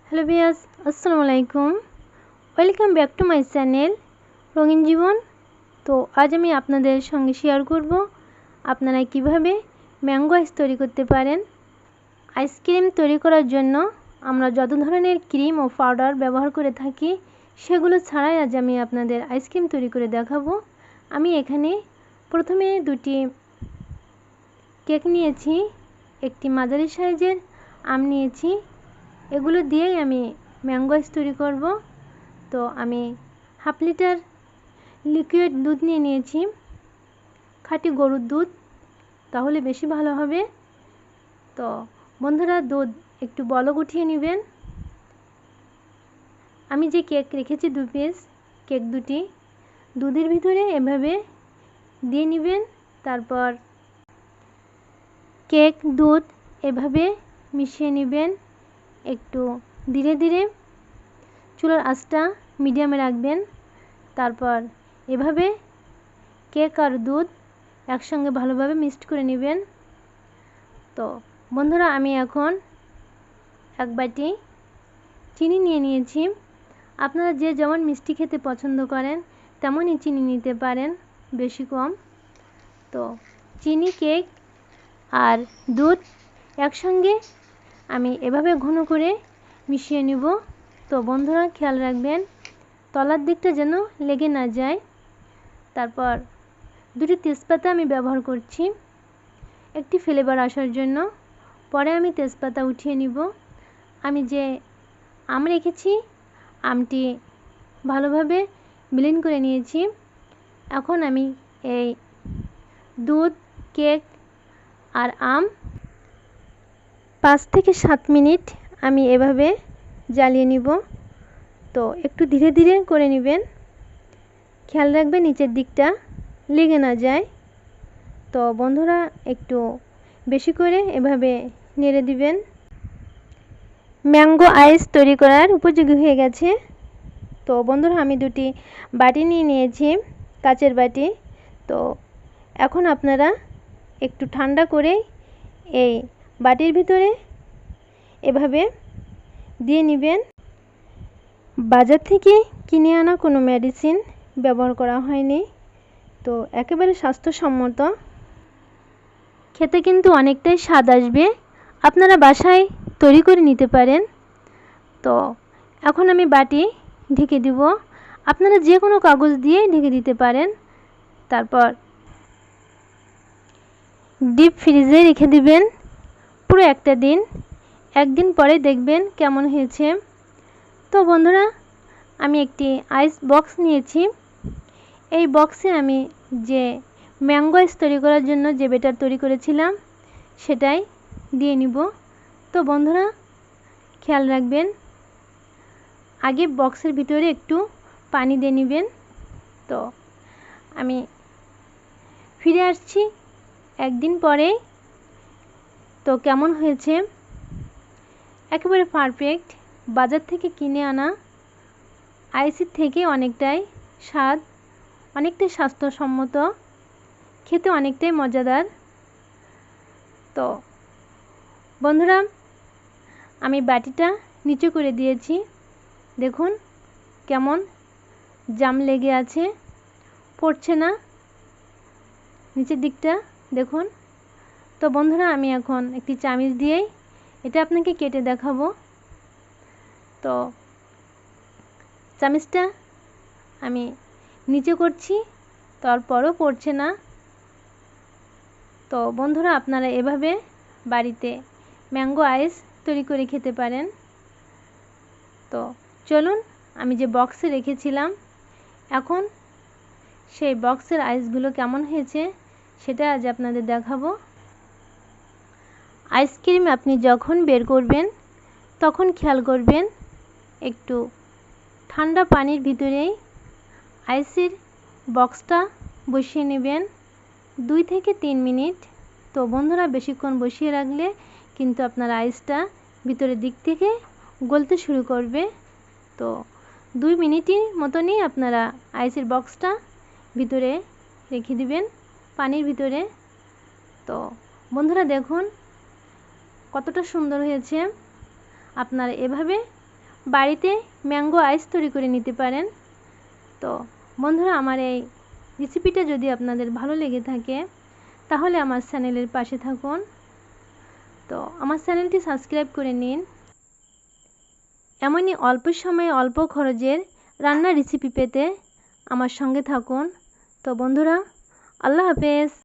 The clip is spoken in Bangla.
হ্যালো ভিউয়ার্স, আসসালামু আলাইকুম। Welcome back to my channel রঙিন জীবন। তো আজ আমি আপনাদের সঙ্গে শেয়ার করব আপনারা কিভাবে ম্যাঙ্গো আইস তৈরি করতে পারেন। আইসক্রিম তৈরি করার জন্য আমরা যত ধরনের ক্রিম ও পাউডার ব্যবহার করে থাকি সেগুলো ছাড়াই আজ আমি আপনাদের আইসক্রিম তৈরি করে দেখাবো। আমি এখানে প্রথমে দুটি কেক নিয়েছি, একটি মাঝারি সাইজের আম নিয়েছি। এগুলো দিয়েই আমি ম্যাঙ্গো আইস তৈরি করব। তো আমি হাফ লিটার লিকুইড দুধ নিয়েছি, খাঁটি গরুর দুধ, তাহলে বেশি ভালো হবে। তো বন্ধুরা, দুধ একটু বলক উঠিয়ে নেবেন। আমি যে কেক রেখেছি 2 পিস, কেক দুটি দুধের ভিতরে এভাবে দিয়ে নেবেন। তারপর কেক দুধ এভাবে মিশিয়ে নেবেন। একটু ধীরে ধীরে চুলার আঁচটা মিডিয়ামে রাখবেন। তারপর এভাবে কেক আর দুধ একসঙ্গে ভালোভাবে মিক্সড করে নেবেন। তো বন্ধুরা, আমি এখন এক বাটি চিনি নিয়ে নিয়েছি। আপনারা যে যেমন মিষ্টি খেতে পছন্দ করেন তেমনই চিনি নিতে পারেন, বেশি কম। তো চিনি, কেক আর দুধ একসঙ্গে আমি এভাবে ঘন করে মিশিয়ে নেব। তো বন্ধুরা, খেয়াল রাখবেন তলার দিকটা যেন লেগে না যায়। তারপর দুটি তেজপাতা আমি ব্যবহার করছি একটি ফ্লেভার আসার জন্য। পরে আমি তেজপাতা উঠিয়ে নিব। আমি যে আম রেখেছি আমটি ভালোভাবে ব্লেন্ড করে নিয়েছি। এখন আমি এই দুধ, কেক আর আম 5 থেকে 7 মিনিট আমি এভাবে জ্বালিয়ে নিব। তো একটু ধীরে ধীরে করে নেবেন, খেয়াল রাখবেন নিচের দিকটা লেগে না যায়। তো বন্ধুরা, একটু বেশি করে এভাবে নেড়ে দিবেন। ম্যাঙ্গো আইস তৈরি করার উপযোগী হয়ে গেছে। তো বন্ধুরা, আমি দুটি বাটি নিয়ে নিয়েছি, কাচের বাটি। তো এখন আপনারা একটু ঠান্ডা করে এই বাটির ভিতরে এভাবে দিয়ে নেবেন। বাজার থেকে কিনে আনা কোনো মেডিসিন ব্যবহার করা হয়নি। তো একেবারে স্বাস্থ্যসম্মত, খেতে কিন্তু অনেকটাই স্বাদ আসবে। আপনারা বাসায় তৈরি করে নিতে পারেন। তো এখন আমি বাটি ঢেকে দিব। আপনারা যে কোনো কাগজ দিয়ে ঢেকে দিতে পারেন। তারপর ডিপ ফ্রিজে রেখে দিবেন পুরো একটা দিন। একদিন পরে দেখবেন কেমন হয়েছে। তো বন্ধুরা, আমি একটি আইস বক্স নিয়েছি। এই বক্সে আমি যে ম্যাঙ্গো আইস তৈরি করার জন্য যে ব্যাটার তৈরি করেছিলাম সেটাই দিয়ে নিব। তো বন্ধুরা, খেয়াল রাখবেন আগে বক্সের ভিতরে একটু পানি দিয়ে নেবেন। তো আমি ফিরে আসছি একদিন পরে। তো কেমন হয়েছে, একেবারে পারফেক্ট। বাজার থেকে কিনে আনা আইসের থেকে অনেকটাই স্বাদ, অনেকটাই স্বাস্থ্যসম্মত, খেতে অনেকটাই মজাদার। তো বন্ধুরা, আমি বাটিটা নিচে করে দিয়েছি। দেখুন কেমন জাম লেগে আছে, পড়ছে না নিচের দিকটা, দেখুন। তো বন্ধুরা, আমি এখন একটি চামচ দিয়েই এটা আপনাকে কেটে দেখাবো। তো চামচটা আমি নিচে করছি, তারপরও পড়ছে না। তো বন্ধুরা, আপনারা এভাবে বাড়িতে ম্যাঙ্গো আইস তৈরি করে খেতে পারেন। তো চলুন, আমি যে বক্সে রেখেছিলাম এখন সেই বক্সের আইসগুলো কেমন হয়েছে সেটা আজ আপনাদের দেখাবো। আইসক্রিম আপনি যখন বের করবেন তখন খেয়াল করবেন একটু ঠান্ডা পানির ভিতরেই আইসের বক্সটা বসিয়ে নেবেন 2 থেকে 3 মিনিট। তো বন্ধুরা, বেশিক্ষণ বসিয়ে রাখলে কিন্তু আপনার আইসটা ভিতরের দিক থেকে গলতে শুরু করবে। তো 2 মিনিটের মতনই আপনারা আইসের বক্সটা ভিতরে রেখে দিবেন পানির ভিতরে। তো বন্ধুরা, দেখুন কতটা সুন্দর হয়েছে। আপনারা এভাবে বাড়িতে ম্যাঙ্গো আইস তৈরি করে নিতে পারেন। তো বন্ধুরা, আমার এই রেসিপিটা যদি আপনাদের ভালো লেগে থাকে তাহলে আমার চ্যানেলের পাশে থাকুন। তো আমার চ্যানেলটি সাবস্ক্রাইব করে নিন। এমনই অল্প সময়ে অল্প খরচের রান্নার রেসিপি পেতে আমার সঙ্গে থাকুন। তো বন্ধুরা, আল্লাহ হাফেজ।